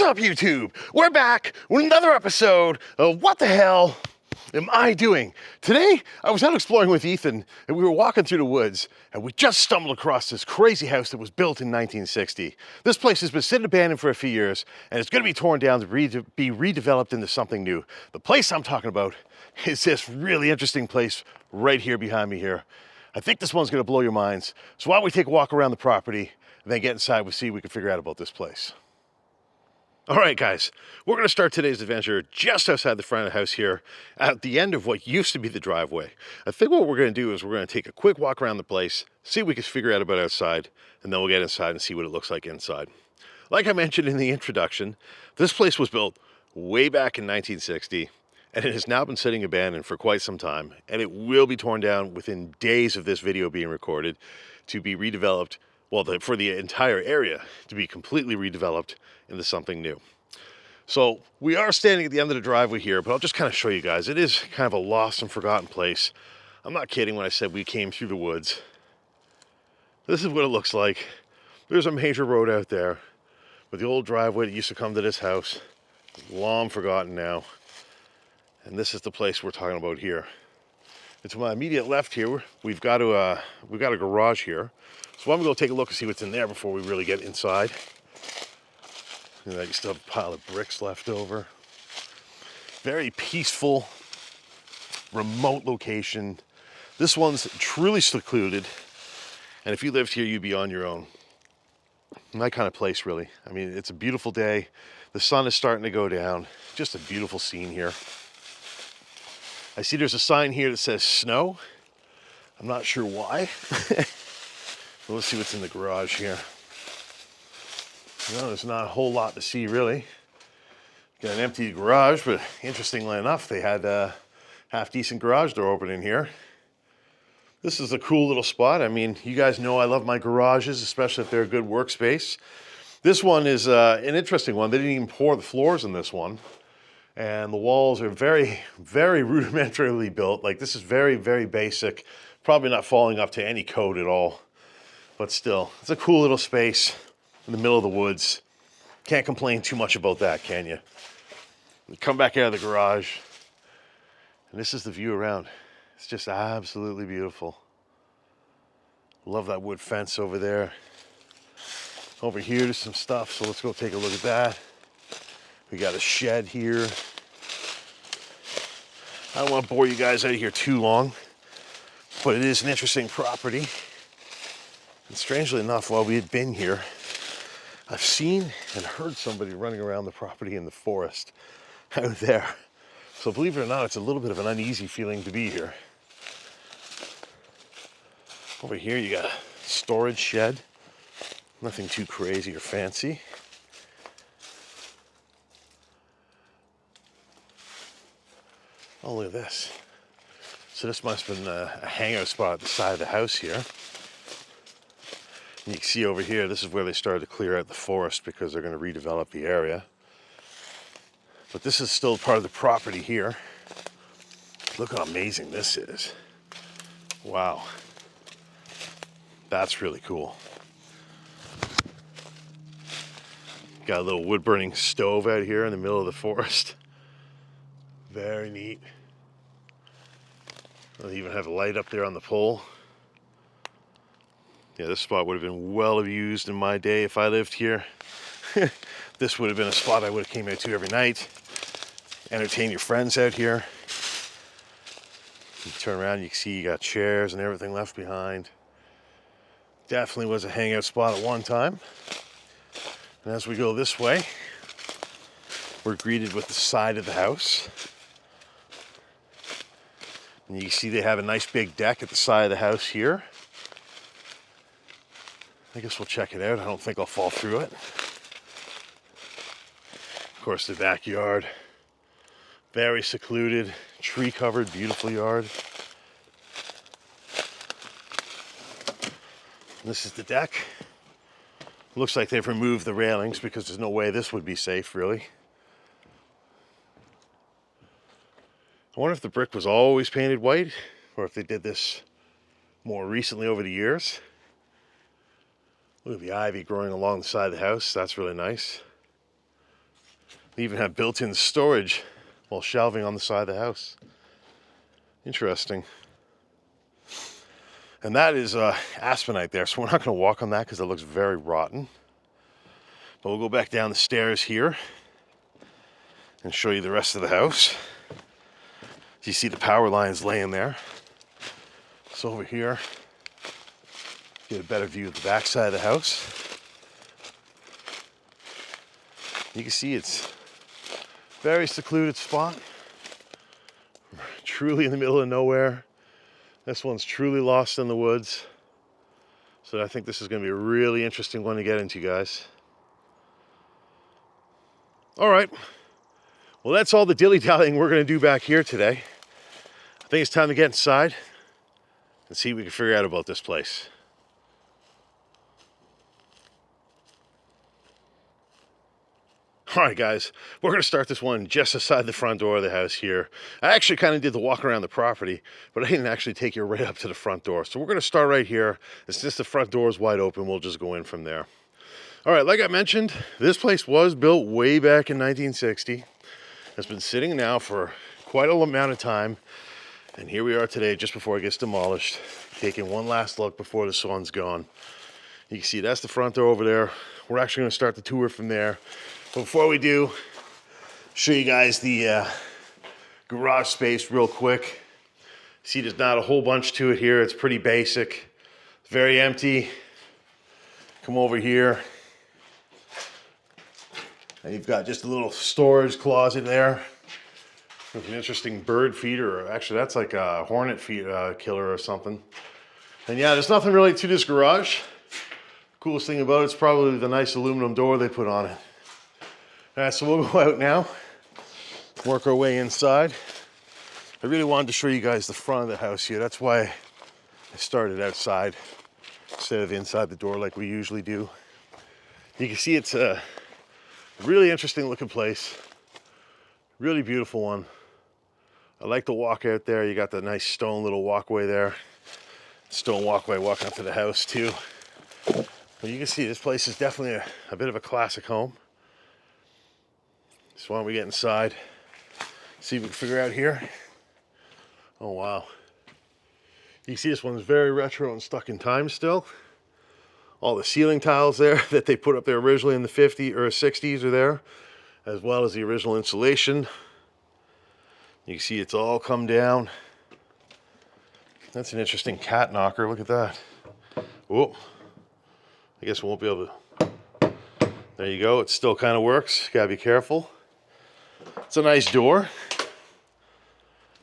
What's up, YouTube? We're back with another episode of What the Hell Am I Doing? Today, I was out exploring with Ethan, and we were walking through the woods, and we just stumbled across this crazy house that was built in 1960. This place has been sitting abandoned for a few years, and it's going to be torn down to be redeveloped into something new. The place I'm talking about is this really interesting place right here behind me here. I think this one's going to blow your minds. So why don't we take a walk around the property, and then get inside, we'll see what we can figure out about this place. All right, guys, we're going to start today's adventure just outside the front of the house here at the end of what used to be the driveway. I think what we're going to do is we're going to take a quick walk around the place, see what we can figure out about outside, and then we'll get inside and see what it looks like inside. Like I mentioned in the introduction, this place was built way back in 1960, and it has now been sitting abandoned for quite some time, and it will be torn down within days of this video being recorded to be redeveloped, well, for the entire area to be completely redeveloped into something new. So we are standing at the end of the driveway here, but I'll just kind of show you guys. It is kind of a lost and forgotten place. I'm not kidding when I said we came through the woods. This is what it looks like. There's a major road out there, but the old driveway that used to come to this house, long forgotten now. And this is the place we're talking about here. And to my immediate left here, we've got a garage here. So I'm gonna go take a look and see what's in there before we really get inside. And you still have a pile of bricks left over. Very peaceful, remote location. This one's truly secluded. And if you lived here, you'd be on your own. My kind of place, really. I mean, it's a beautiful day. The sun is starting to go down. Just a beautiful scene here. I see there's a sign here that says snow. I'm not sure why. But let's see what's in the garage here. No, there's not a whole lot to see, really. Got an empty garage, but interestingly enough, they had a half-decent garage door open in here. This is a cool little spot. I mean, you guys know I love my garages, especially if they're a good workspace. This one is an interesting one. They didn't even pour the floors in this one. And the walls are very, very rudimentarily built. Like, this is very, very basic. Probably not falling up to any code at all. But still, it's a cool little space in the middle of the woods. Can't complain too much about that, can you? We come back out of the garage, and this is the view around. It's just absolutely beautiful. Love that wood fence over there. Over here, there's some stuff, so let's go take a look at that. We got a shed here. I don't want to bore you guys out of here too long, but it is an interesting property. And strangely enough, while we had been here, I've seen and heard somebody running around the property in the forest out there. So believe it or not, it's a little bit of an uneasy feeling to be here. Over here, you got a storage shed. Nothing too crazy or fancy. Oh, look at this. So this must have been a hangout spot at the side of the house here. And you can see over here, this is where they started to clear out the forest because they're going to redevelop the area. But this is still part of the property here. Look how amazing this is. Wow. That's really cool. Got a little wood burning stove out here in the middle of the forest. Very neat. They even have a light up there on the pole. Yeah, this spot would have been well used in my day if I lived here. This would have been a spot I would have came out to every night. Entertain your friends out here. You turn around, you can see you got chairs and everything left behind. Definitely was a hangout spot at one time. And as we go this way, we're greeted with the side of the house. And you can see they have a nice big deck at the side of the house here. I guess we'll check it out. I don't think I'll fall through it. Of course, the backyard. Very secluded, tree-covered, beautiful yard. This is the deck. Looks like they've removed the railings because there's no way this would be safe, really. I wonder if the brick was always painted white or if they did this more recently over the years. Look at the ivy growing along the side of the house. That's really nice. They even have built-in storage while shelving on the side of the house. Interesting. And that is aspenite there, so we're not going to walk on that because it looks very rotten. But we'll go back down the stairs here and show you the rest of the house. You see the power lines laying there. So over here, get a better view of the back side of the house. You can see it's a very secluded spot. Truly in the middle of nowhere. This one's truly lost in the woods. So I think this is going to be a really interesting one to get into, guys. All right. Well, that's all the dilly-dallying we're going to do back here today. I think it's time to get inside and see what we can figure out about this place. All right, guys, we're going to start this one just outside the front door of the house here. I actually kind of did the walk around the property, but I didn't actually take you right up to the front door. So we're going to start right here. And since the front door is wide open, we'll just go in from there. All right, like I mentioned, this place was built way back in 1960. It's been sitting now for quite a amount of time. And here we are today, just before it gets demolished, taking one last look before the sun's gone. You can see that's the front door over there. We're actually going to start the tour from there. But before we do, show you guys the garage space real quick. See, there's not a whole bunch to it here. It's pretty basic, very empty. Come over here, and you've got just a little storage closet there with an interesting bird feeder. Actually, that's like a hornet killer or something. And yeah, there's nothing really to this garage. Coolest thing about it's probably the nice aluminum door they put on it. All right, so we'll go out now, work our way inside. I really wanted to show you guys the front of the house here. That's why I started outside instead of inside the door like we usually do. You can see it's a really interesting looking place. Really beautiful one. I like the walk out there. You got the nice stone little walkway there. Stone walkway walking up to the house too. But you can see this place is definitely a bit of a classic home. So why don't we get inside, see if we can figure out here. Oh, wow. You can see this one's very retro and stuck in time still. All the ceiling tiles there that they put up there originally in the 50s or 60s are there, as well as the original insulation. You can see it's all come down. That's an interesting cat knocker. Look at that. Oh, I guess we won't be able to. There you go. It still kind of works. Gotta be careful. It's a nice door.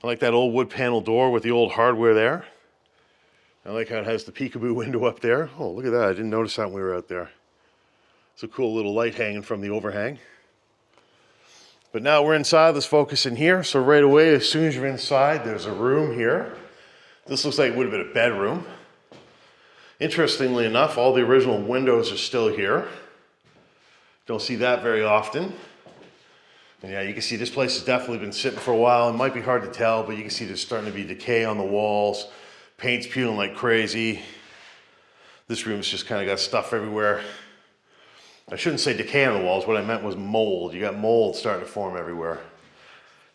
I like that old wood panel door with the old hardware there. I like how it has the peekaboo window up there. Oh, look at that. I didn't notice that when we were out there. It's a cool little light hanging from the overhang. But now we're inside. Let's focus in here. So right away, as soon as you're inside, there's a room here. This looks like it would have been a bedroom. Interestingly enough, all the original windows are still here. Don't see that very often. And yeah, you can see this place has definitely been sitting for a while. It might be hard to tell, but you can see there's starting to be decay on the walls. Paint's peeling like crazy. This room's just kind of got stuff everywhere. I shouldn't say decay on the walls. What I meant was mold. You got mold starting to form everywhere.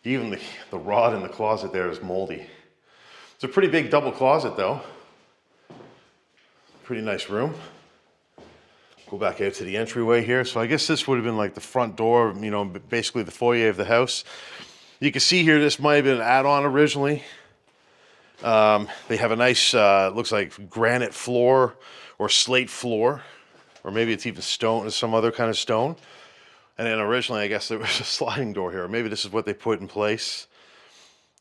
Even the rod in the closet there is moldy. It's a pretty big double closet though. Pretty nice room. Go back out to the entryway here. So I guess this would have been like the front door, you know, basically the foyer of the house. You can see here, this might have been an add-on originally. They have a nice, looks like granite floor or slate floor, or maybe it's even stone, some other kind of stone. And then originally, I guess there was a sliding door here. Maybe this is what they put in place,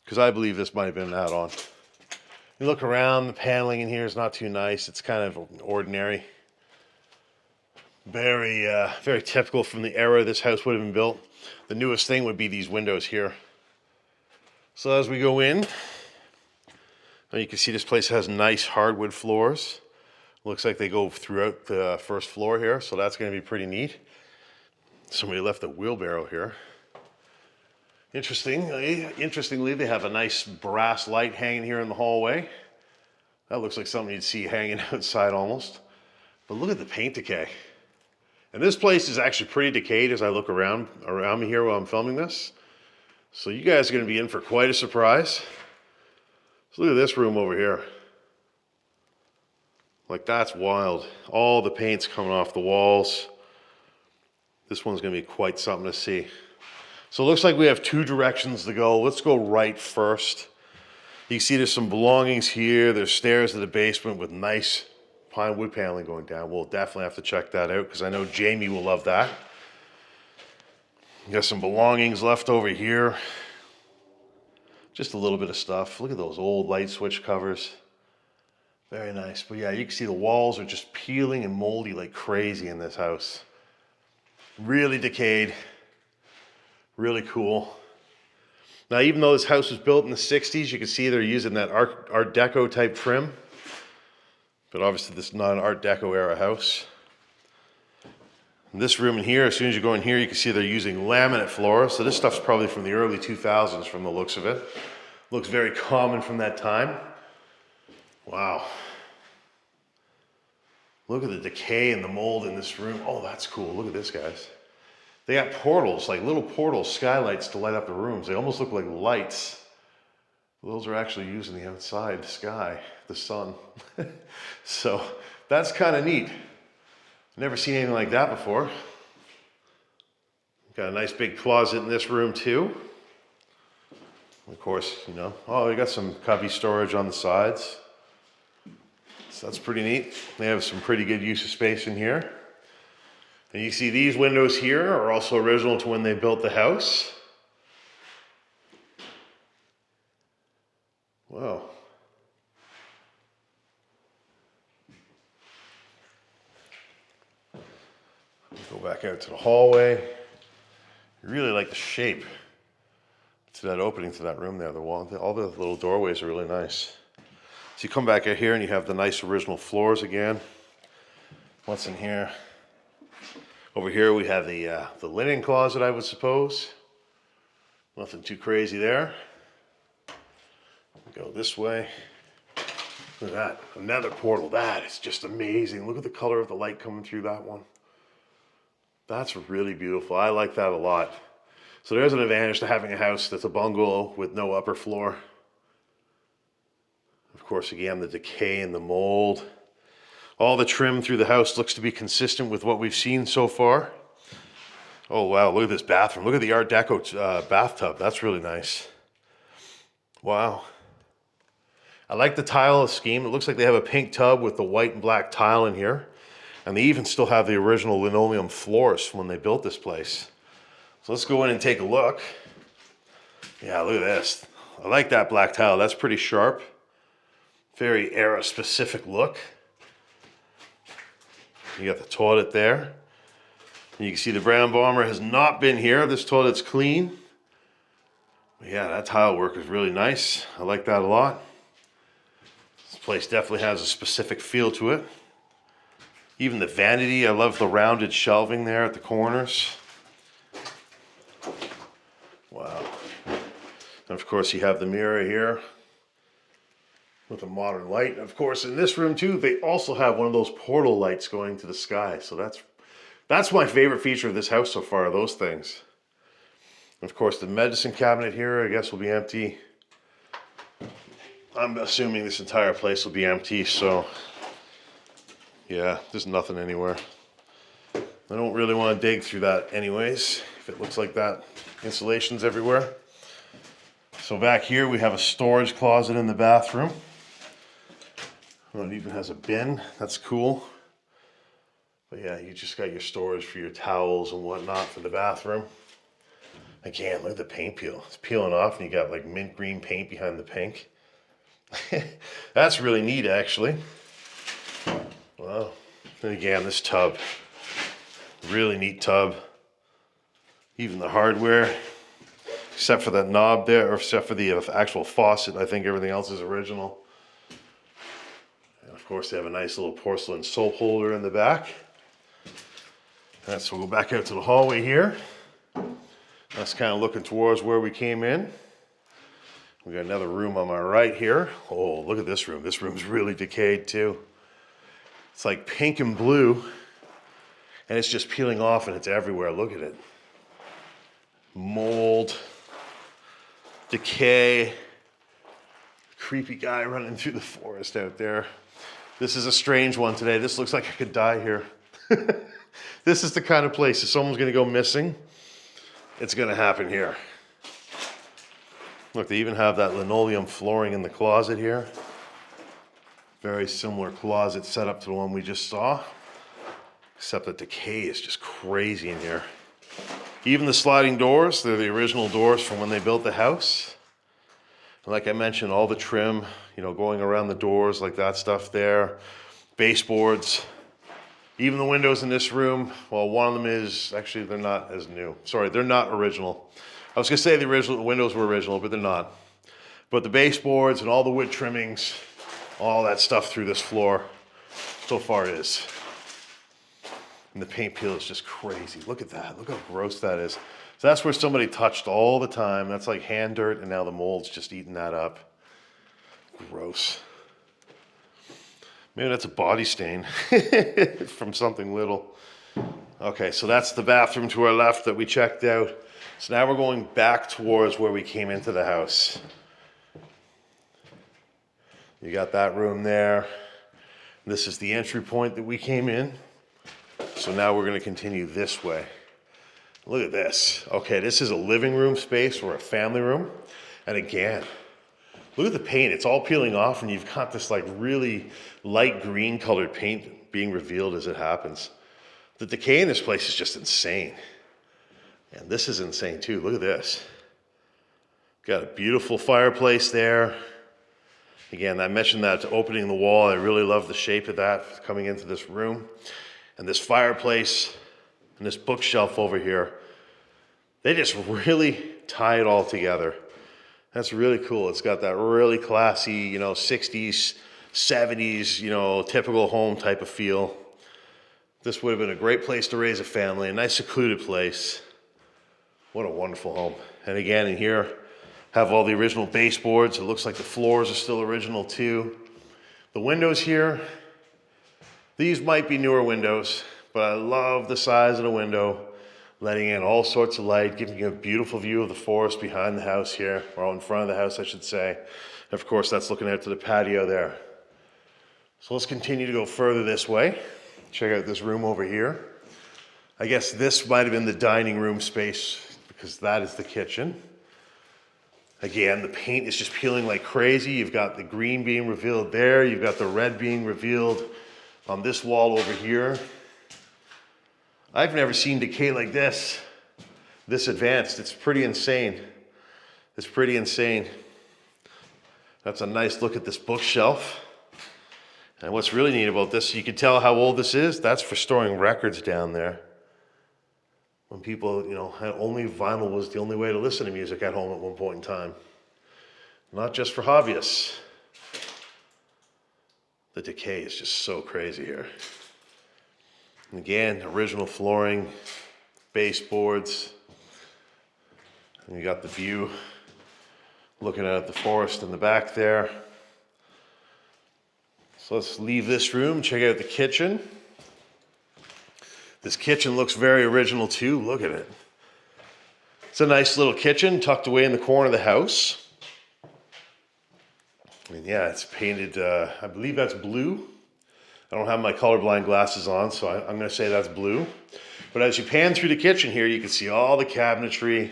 because I believe this might have been an add-on. You look around, the paneling in here is not too nice. It's kind of ordinary. Very, very typical from the era this house would have been built. The newest thing would be these windows here. So as we go in, you can see this place has nice hardwood floors. Looks like they go throughout the first floor here, so that's going to be pretty neat. Somebody left a wheelbarrow here. Interestingly, they have a nice brass light hanging here in the hallway. That looks like something you'd see hanging outside almost. But look at the paint decay. And this place is actually pretty decayed as I look around me here while I'm filming this. So you guys are going to be in for quite a surprise. So look at this room over here. Like, that's wild. All the paint's coming off the walls. This one's going to be quite something to see. So it looks like we have two directions to go. Let's go right first. You can see there's some belongings here. There's stairs to the basement with nice pine wood paneling going down. We'll definitely have to check that out because I know Jamie will love that. You got some belongings left over here. Just a little bit of stuff. Look at those old light switch covers. Very nice. But yeah, you can see the walls are just peeling and moldy like crazy in this house. Really decayed. Really cool. Now, even though this house was built in the 60s, you can see they're using that Art Deco type trim. But obviously this is not an Art Deco era house. In this room in here, as soon as you go in here, you can see they're using laminate floor. So this stuff's probably from the early 2000s from the looks of it. Looks very common from that time. Wow. Look at the decay and the mold in this room. Oh, that's cool. Look at this, guys. They got portals, like little portals, skylights to light up the rooms. They almost look like lights. Those are actually used in the outside sky, the sun. So that's kind of neat. Never seen anything like that before. Got a nice big closet in this room too. Of course, you know, oh, we got some cubby storage on the sides. So that's pretty neat. They have some pretty good use of space in here. And you see these windows here are also original to when they built the house. Wow. Go back out to the hallway. I really like the shape to that opening to that room there. The wall, all the little doorways are really nice. So you come back out here and you have the nice original floors again. What's in here? Over here we have the linen closet, I would suppose. Nothing too crazy there. Go this way. Look at that, another portal. That is just amazing. Look at the color of the light coming through that one. That's really beautiful. I like that a lot. So there's an advantage to having a house that's a bungalow with no upper floor. Of course, again, the decay and the mold. All the trim through the house looks to be consistent with what we've seen so far. Oh, wow, look at this bathroom. Look at the Art Deco bathtub. That's really nice. Wow. I like the tile scheme. It looks like they have a pink tub with the white and black tile in here. And they even still have the original linoleum floors from when they built this place. So let's go in and take a look. Yeah, look at this. I like that black tile. That's pretty sharp. Very era-specific look. You got the toilet there. And you can see the brown bomber has not been here. This toilet's clean. But yeah, that tile work is really nice. I like that a lot. This place definitely has a specific feel to it. Even the vanity, I love the rounded shelving there at the corners. Wow. And of course you have the mirror here with a modern light. And of course in this room too, they also have one of those portal lights going to the sky. So that's my favorite feature of this house so far, those things. And of course the medicine cabinet here, I guess, will be empty. I'm assuming this entire place will be empty, so yeah, there's nothing anywhere. I don't really want to dig through that anyways, if it looks like that. Insulation's everywhere. So back here we have a storage closet in the bathroom. Oh, it even has a bin. That's cool. But yeah, you just got your storage for your towels and whatnot for the bathroom. Again, look at the paint peel. It's peeling off and you got like mint green paint behind the pink. That's really neat, actually. Wow. And again, this tub. Really neat tub. Even the hardware, except for that knob there, or except for the actual faucet, I think everything else is original. And of course, they have a nice little porcelain soap holder in the back. And so we'll go back out to the hallway here. That's kind of looking towards where we came in. We got another room on my right here. Oh, look at this room. This room's really decayed too. It's like pink and blue. And it's just peeling off and it's everywhere. Look at it. Mold, decay, creepy guy running through the forest out there. This is a strange one today. This looks like I could die here. This is the kind of place, if someone's gonna go missing, it's gonna happen here. Look, they even have that linoleum flooring in the closet here. Very similar closet setup to the one we just saw, except that decay is just crazy in here. Even the sliding doors, they're the original doors from when they built the house. And like I mentioned, all the trim, going around the doors, like that stuff there. Baseboards. Even the windows in this room, well, one of them is, actually, they're not as new. Sorry, they're not original. I was gonna say the windows were original, but they're not. But the baseboards and all the wood trimmings, all that stuff through this floor, so far is. And the paint peel is just crazy. Look at that, look how gross that is. So that's where somebody touched all the time. That's like hand dirt, and now the mold's just eating that up. Gross. Maybe that's a body stain from something little. Okay, so that's the bathroom to our left that we checked out. So now we're going back towards where we came into the house. You got that room there. This is the entry point that we came in. So now we're gonna continue this way. Look at this. Okay, this is a living room space or a family room. And again, look at the paint. It's all peeling off and you've got this like really light green colored paint being revealed as it happens. The decay in this place is just insane. And this is insane too. Look at this. Got a beautiful fireplace there. Again, I mentioned that opening the wall. I really love the shape of that coming into this room. And this fireplace and this bookshelf over here, they just really tie it all together. That's really cool. It's got that really classy, 60s, 70s, typical home type of feel. This would have been a great place to raise a family, a nice secluded place. What a wonderful home. And again, in here, have all the original baseboards. It looks like the floors are still original too. The windows here, these might be newer windows, but I love the size of the window, letting in all sorts of light, giving you a beautiful view of the forest behind the house here, or in front of the house, I should say. And of course, that's looking out to the patio there. So let's continue to go further this way. Check out this room over here. I guess this might have been the dining room space because that is the kitchen. Again, the paint is just peeling like crazy. You've got the green being revealed there. You've got the red being revealed on this wall over here. I've never seen decay like this advanced. It's pretty insane. It's pretty insane. That's a nice look at this bookshelf. And what's really neat about this, you can tell how old this is. That's for storing records down there. When people, had only vinyl was the only way to listen to music at home at one point in time. Not just for hobbyists. The decay is just so crazy here. And again, original flooring, baseboards. And you got the view looking at the forest in the back there. So let's leave this room, check out the kitchen. This kitchen looks very original too. Look at it. It's a nice little kitchen tucked away in the corner of the house. And yeah, it's painted, I believe that's blue. I don't have my colorblind glasses on, so I'm gonna say that's blue. But as you pan through the kitchen here, you can see all the cabinetry.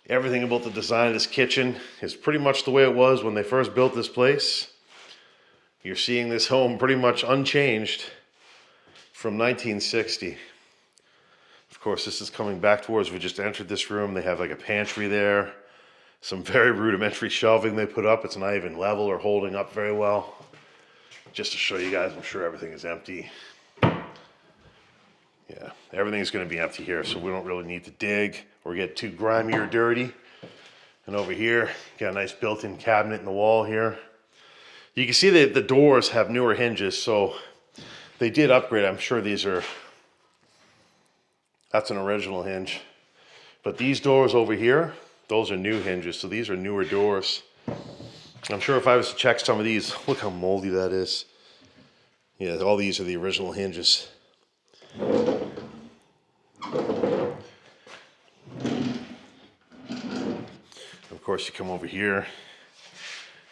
Everything about the design of this kitchen is pretty much the way it was when they first built this place. You're seeing this home pretty much unchanged from 1960. Of course, this is coming back towards, we just entered this room. They have like a pantry there. Some very rudimentary shelving they put up. It's not even level or holding up very well. Just to show you guys, I'm sure everything is empty. Yeah, everything's gonna be empty here, so we don't really need to dig or get too grimy or dirty. And over here, got a nice built-in cabinet in the wall here. You can see that the doors have newer hinges, so they did upgrade. I'm sure that's an original hinge. But these doors over here, those are new hinges, so these are newer doors. I'm sure if I was to check some of these, look how moldy that is. Yeah, all these are the original hinges. course, you come over here,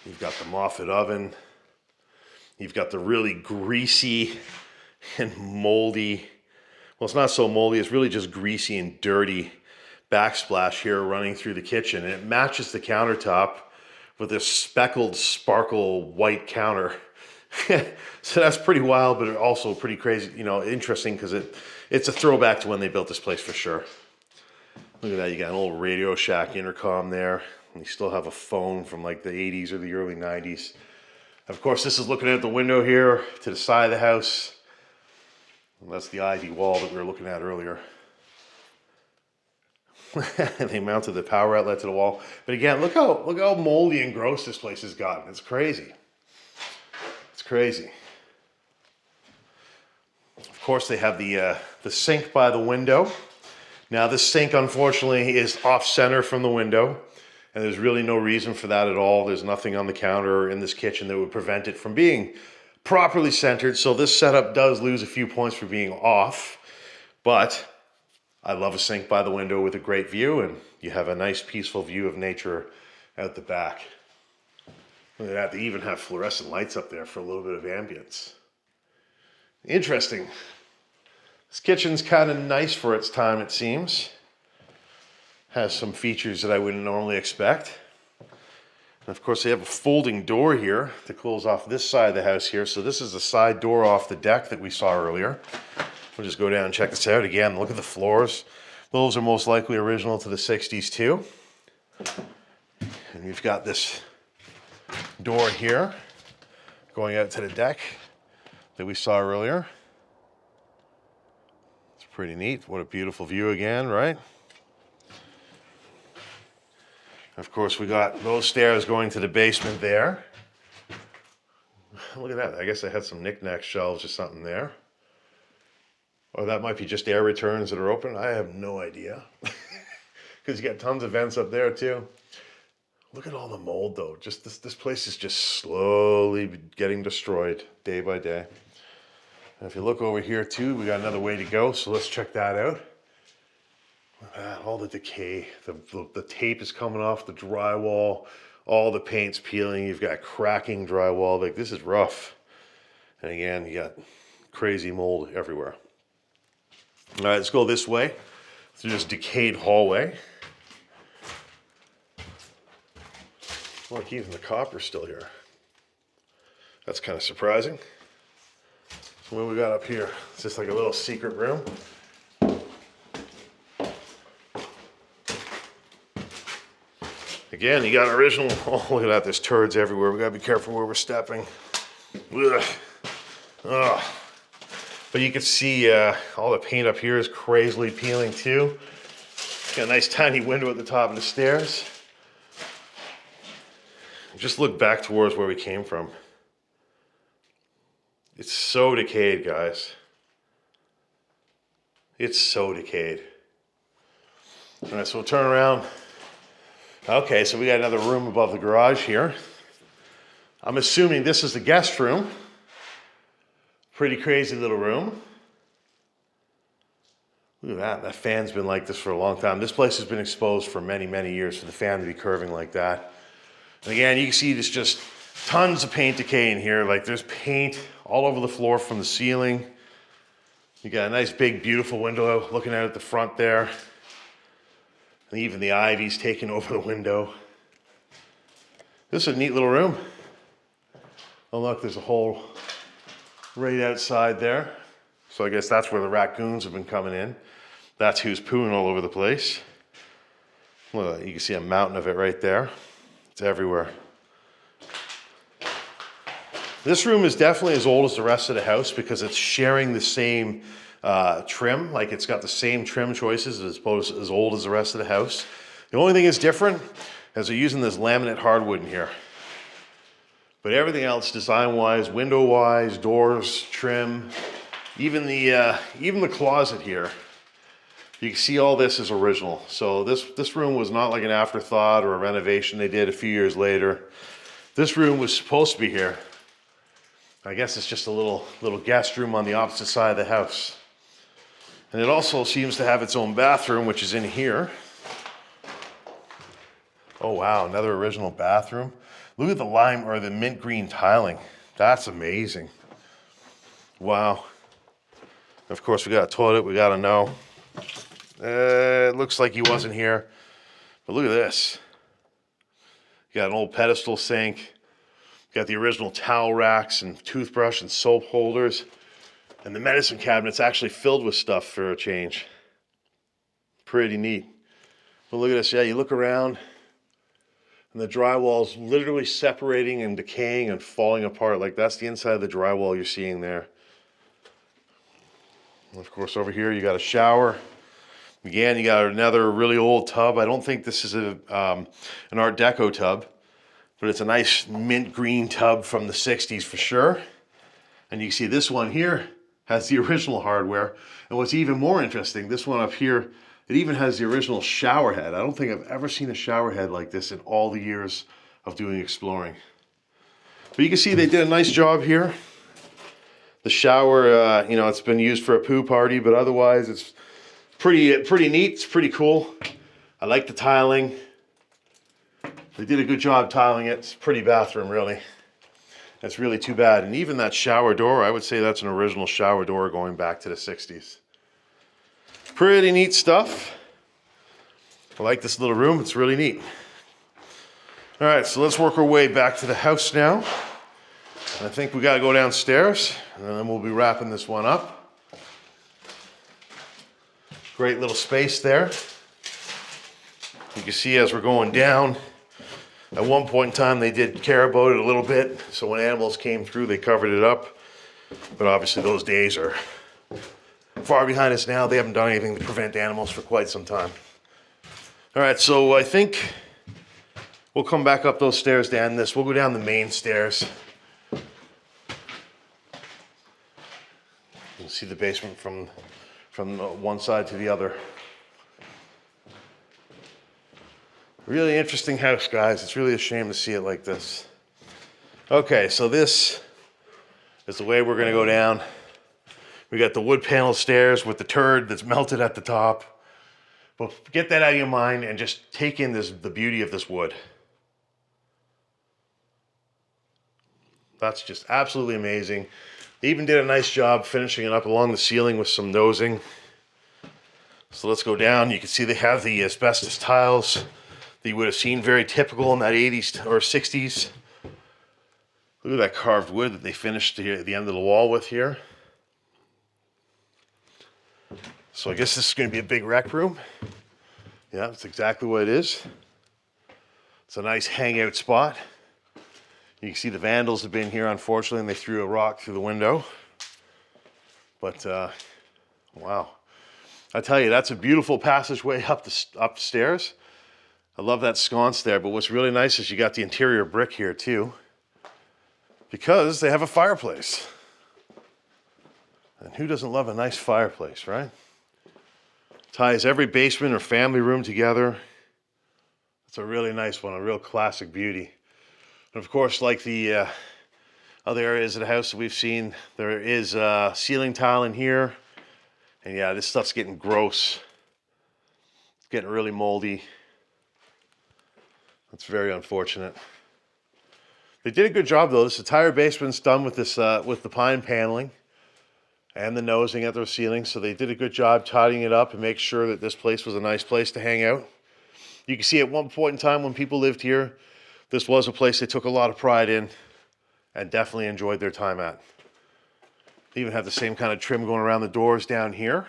you've got the Moffett oven. You've got the really greasy and moldy, well, it's not so moldy, it's really just greasy and dirty backsplash here running through the kitchen. And it matches the countertop with this speckled, sparkle white counter. So that's pretty wild, but also pretty crazy, you know, interesting because it's a throwback to when they built this place for sure. Look at that, you got an old Radio Shack intercom there. And you still have a phone from like the 80s or the early 90s. Of course, this is looking out the window here to the side of the house. And that's the ivy wall that we were looking at earlier. They mounted the power outlet to the wall. But again, look how moldy and gross this place has gotten. It's crazy. It's crazy. Of course, they have the sink by the window. Now, this sink, unfortunately, is off-center from the window. And there's really no reason for that at all. There's nothing on the counter or in this kitchen that would prevent it from being properly centered. So this setup does lose a few points for being off. But I love a sink by the window with a great view. And you have a nice peaceful view of nature out the back. Look at that. They even have fluorescent lights up there for a little bit of ambience. Interesting. This kitchen's kind of nice for its time, it seems. Has some features that I wouldn't normally expect. And of course, they have a folding door here to close off this side of the house here. So this is the side door off the deck that we saw earlier. We'll just go down and check this out again. Look at the floors. Those are most likely original to the 60s too. And we've got this door here going out to the deck that we saw earlier. It's pretty neat. What a beautiful view again, right? Of course, we got those stairs going to the basement there. Look at that. I guess I had some knickknack shelves or something there. Or that might be just air returns that are open. I have no idea. Because you got tons of vents up there too. Look at all the mold though. Just this place is just slowly getting destroyed day by day. And if you look over here too, we got another way to go. So let's check that out. All the decay, the tape is coming off the drywall, all the paint's peeling, you've got cracking drywall, like this is rough. And again, you got crazy mold everywhere. All right, let's go this way through this decayed hallway. Look, even the copper's still here. That's kind of surprising. So what we got up here? It's just like a little secret room. Again, you got original, oh look at that, there's turds everywhere. We gotta be careful where we're stepping. Ugh. Ugh. But you can see all the paint up here is crazily peeling too. Got a nice tiny window at the top of the stairs. Just look back towards where we came from. It's so decayed, guys. It's so decayed. All right, so we'll turn around. Okay, so we got another room above the garage here. I'm assuming this is the guest room. Pretty crazy little room. Look at that. That fan's been like this for a long time. This place has been exposed for many, many years for the fan to be curving like that. And again, you can see there's just tons of paint decay in here. Like there's paint all over the floor from the ceiling. You got a nice big beautiful window looking out at the front there. And even the ivy's taking over the window. This is a neat little room. Oh look, there's a hole right outside there. So I guess that's where the raccoons have been coming in. That's who's pooing all over the place. Look, you can see a mountain of it right there. It's everywhere. This room is definitely as old as the rest of the house because it's sharing the same trim. Like it's got the same trim choices as opposed to as old as the rest of the house. The only thing that's different is they're using this laminate hardwood in here. But everything else, design-wise, window-wise, doors, trim, even the closet here, you can see all this is original. So this room was not like an afterthought or a renovation they did a few years later. This room was supposed to be here. I guess it's just a little guest room on the opposite side of the house. And it also seems to have its own bathroom, which is in here. Oh wow, another original bathroom. Look at the lime or the mint green tiling. That's amazing. Wow. Of course, we got a toilet, we gotta know. It looks like he wasn't here, but look at this. You got an old pedestal sink. You got the original towel racks and toothbrush and soap holders. And the medicine cabinet's actually filled with stuff for a change. Pretty neat. But look at this, yeah, you look around and the drywall's literally separating and decaying and falling apart. Like that's the inside of the drywall you're seeing there. And of course, over here you got a shower. Again, you got another really old tub. I don't think this is an Art Deco tub, but it's a nice mint green tub from the 60s for sure. And you can see this one here has the original hardware. And what's even more interesting, this one up here, it even has the original shower head. I don't think I've ever seen a shower head like this in all the years of doing exploring. But you can see they did a nice job here. The shower, you know, it's been used for a poo party, but otherwise it's pretty neat. It's pretty cool. I like the tiling. They did a good job tiling it. It's a pretty bathroom, really. It's really too bad. And even that shower door, I would say that's an original shower door going back to the 60s. Pretty neat stuff. I like this little room. It's really neat. All right, so let's work our way back to the house now. And I think we got to go downstairs, and then we'll be wrapping this one up. Great little space there. You can see as we're going down, at one point in time they did care about it a little bit, so when animals came through they covered it up. But obviously those days are far behind us now. They haven't done anything to prevent animals for quite some time. All right, so I think we'll come back up those stairs to end this. We'll go down the main stairs. You can see the basement from one side to the other. Really interesting house, guys. It's really a shame to see it like this. Okay, so this is the way we're gonna go down. We got the wood panel stairs with the turd that's melted at the top. But get that out of your mind and just take in the beauty of this wood. That's just absolutely amazing. They even did a nice job finishing it up along the ceiling with some nosing. So let's go down. You can see they have the asbestos tiles that you would have seen, very typical in that 80s or 60s. Look at that carved wood that they finished at the end of the wall with here. So I guess this is going to be a big rec room. Yeah, that's exactly what it is. It's a nice hangout spot. You can see the vandals have been here, unfortunately, and they threw a rock through the window. But, wow. I tell you, that's a beautiful passageway upstairs. I love that sconce there, but what's really nice is you got the interior brick here too, because they have a fireplace. And who doesn't love a nice fireplace, right? Ties every basement or family room together. It's a really nice one, a real classic beauty. And of course, like the other areas of the house that we've seen, there is ceiling tile in here. And yeah, this stuff's getting gross. It's getting really moldy. That's very unfortunate. They did a good job though. This entire basement's done with this with the pine paneling and the nosing at the ceiling. So they did a good job tidying it up and make sure that this place was a nice place to hang out. You can see at one point in time when people lived here, this was a place they took a lot of pride in and definitely enjoyed their time at. They even have the same kind of trim going around the doors down here.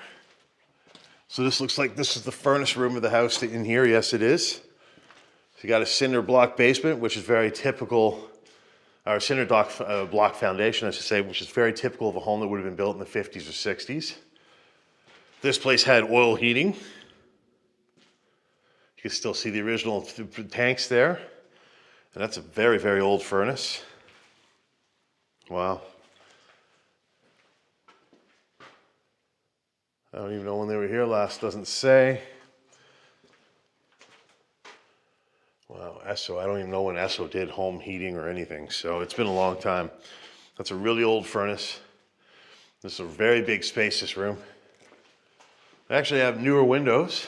So this looks like this is the furnace room of the house in here. Yes, it is. So you got a cinder block basement, which is very typical, or cinder block foundation, I should say, which is very typical of a home that would have been built in the 50s or 60s. This place had oil heating. You can still see the original tanks there. And that's a very, very old furnace. Wow. I don't even know when they were here last, doesn't say. Wow, Esso, I don't even know when Esso did home heating or anything, so it's been a long time. That's a really old furnace. This is a very big, spacious room. I actually have newer windows,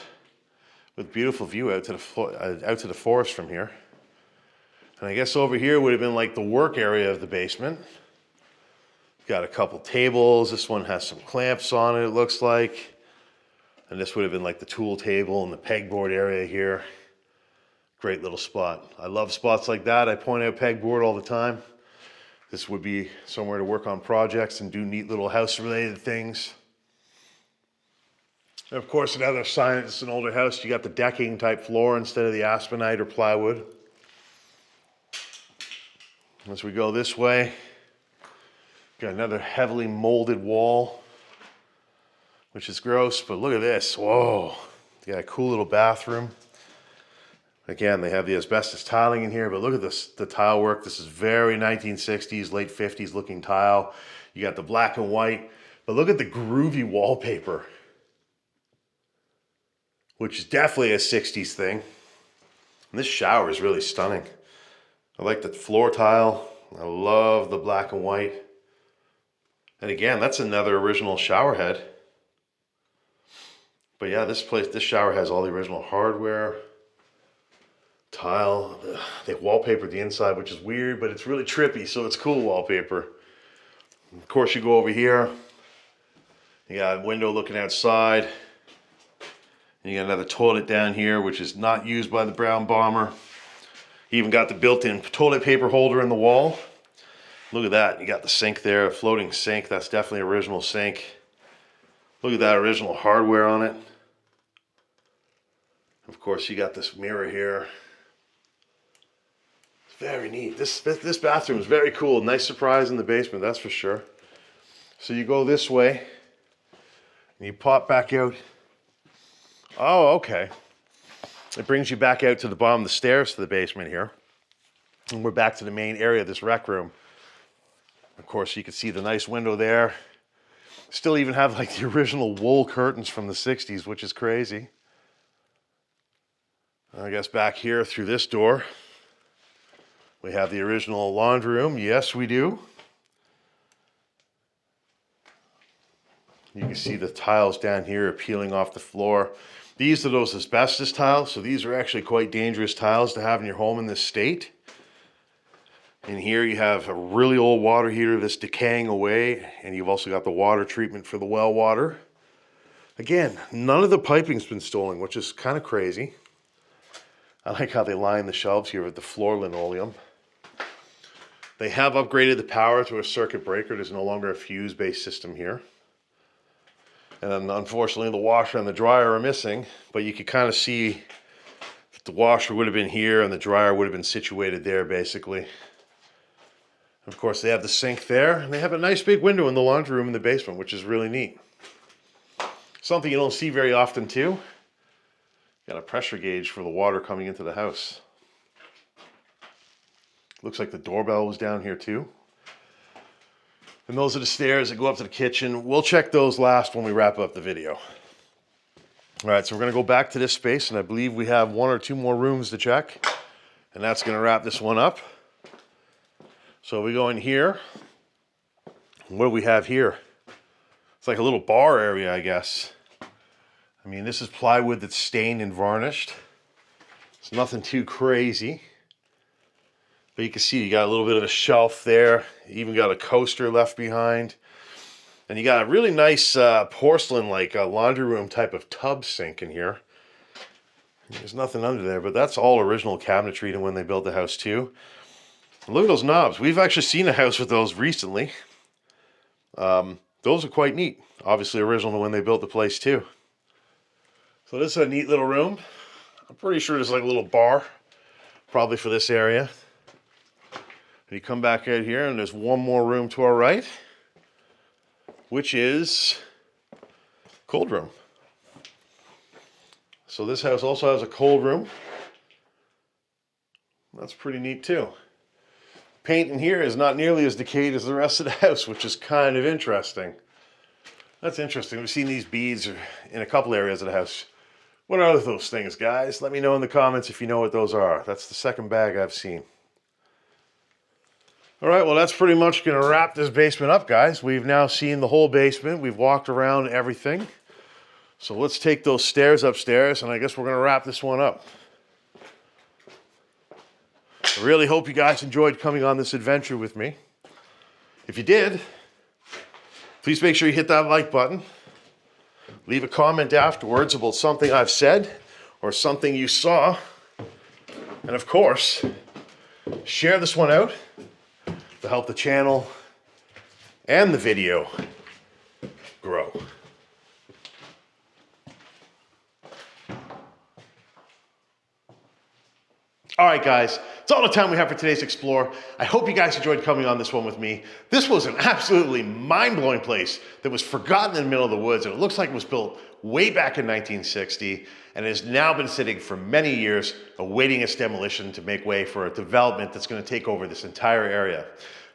with beautiful view out to the forest from here. And I guess over here would have been like the work area of the basement. Got a couple tables. This one has some clamps on it, it looks like. And this would have been like the tool table and the pegboard area here. Great little spot. I love spots like that. I point out pegboard all the time. This would be somewhere to work on projects and do neat little house-related things. And of course, another sign it's an older house. You got the decking type floor instead of the aspenite or plywood. As we go this way, got another heavily molded wall, which is gross, but look at this. Whoa, you got a cool little bathroom. Again, they have the asbestos tiling in here, but look at this, the tile work. This is very 1960s, late 50s looking tile. You got the black and white, but look at the groovy wallpaper, which is definitely a 60s thing. And this shower is really stunning. I like the floor tile. I love the black and white. And again, that's another original shower head. But yeah, this shower has all the original hardware, tile. They wallpapered the inside, which is weird, but it's really trippy, so it's cool wallpaper. And of course, you go over here. You got a window looking outside. And you got another toilet down here, which is not used by the brown bomber. You even got the built-in toilet paper holder in the wall. Look at that. You got the sink there, a floating sink. That's definitely original sink. Look at that original hardware on it. Of course, you got this mirror here. It's very neat. This bathroom is very cool. Nice surprise in the basement, that's for sure. So you go this way, and you pop back out. Oh, okay. It brings you back out to the bottom of the stairs to the basement here. And we're back to the main area of this rec room. Of course, you can see the nice window there. Still even have like the original wool curtains from the 60s, which is crazy. I guess back here through this door, we have the original laundry room. Yes, we do. You can see the tiles down here peeling off the floor. These are those asbestos tiles, so these are actually quite dangerous tiles to have in your home in this state. And here you have a really old water heater that's decaying away, and you've also got the water treatment for the well water. Again, none of the piping's been stolen, which is kind of crazy. I like how they line the shelves here with the floor linoleum. They have upgraded the power to a circuit breaker. There's no longer a fuse-based system here. And then unfortunately the washer and the dryer are missing, but you can kind of see that the washer would have been here and the dryer would have been situated there basically. And of course they have the sink there, and they have a nice big window in the laundry room in the basement, which is really neat. Something you don't see very often too. Got a pressure gauge for the water coming into the house. Looks like the doorbell was down here too. And those are the stairs that go up to the kitchen. We'll check those last when we wrap up the video. All right, so we're gonna go back to this space, and I believe we have one or two more rooms to check, and that's gonna wrap this one up. So we go in here. What do we have here? It's like a little bar area, I guess. I mean, this is plywood that's stained and varnished. It's nothing too crazy. But you can see you got a little bit of a shelf there. You even got a coaster left behind. And you got a really nice porcelain, like a laundry room type of tub sink in here. There's nothing under there, but that's all original cabinetry to when they built the house too. And look at those knobs. We've actually seen a house with those recently. Those are quite neat. Obviously original to when they built the place too. So this is a neat little room. I'm pretty sure there's like a little bar, probably for this area. You come back out here and there's one more room to our right, which is cold room. So this house also has a cold room. That's pretty neat too. Paint in here is not nearly as decayed as the rest of the house, which is kind of interesting. That's interesting. We've seen these beads in a couple areas of the house. What are those things, guys? Let me know in the comments if you know what those are. That's the second bag I've seen. All right, well, that's pretty much going to wrap this basement up, guys. We've now seen the whole basement. We've walked around everything. So let's take those stairs upstairs, and I guess we're gonna wrap this one up. I really hope you guys enjoyed coming on this adventure with me. If you did, please make sure you hit that like button. Leave a comment afterwards about something I've said or something you saw. And of course, share this one out to help the channel and the video grow. All right, guys, it's all the time we have for today's Explore. I hope you guys enjoyed coming on this one with me. This was an absolutely mind-blowing place that was forgotten in the middle of the woods, and it looks like it was built way back in 1960 and has now been sitting for many years awaiting its demolition to make way for a development that's going to take over this entire area.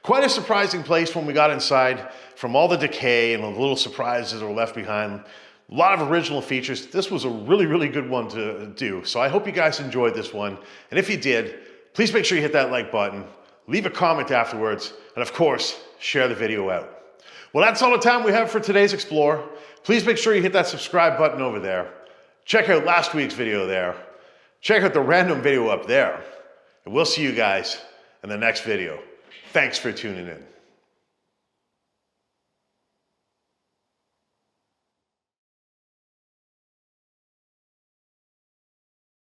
Quite a surprising place when we got inside. From all the decay and the little surprises that were left behind, a lot of original features. This was a really, really good one to do. So I hope you guys enjoyed this one. And if you did, please make sure you hit that like button, leave a comment afterwards, and of course, share the video out. Well, that's all the time we have for today's Explore. Please make sure you hit that subscribe button over there. Check out last week's video there. Check out the random video up there. And we'll see you guys in the next video. Thanks for tuning in.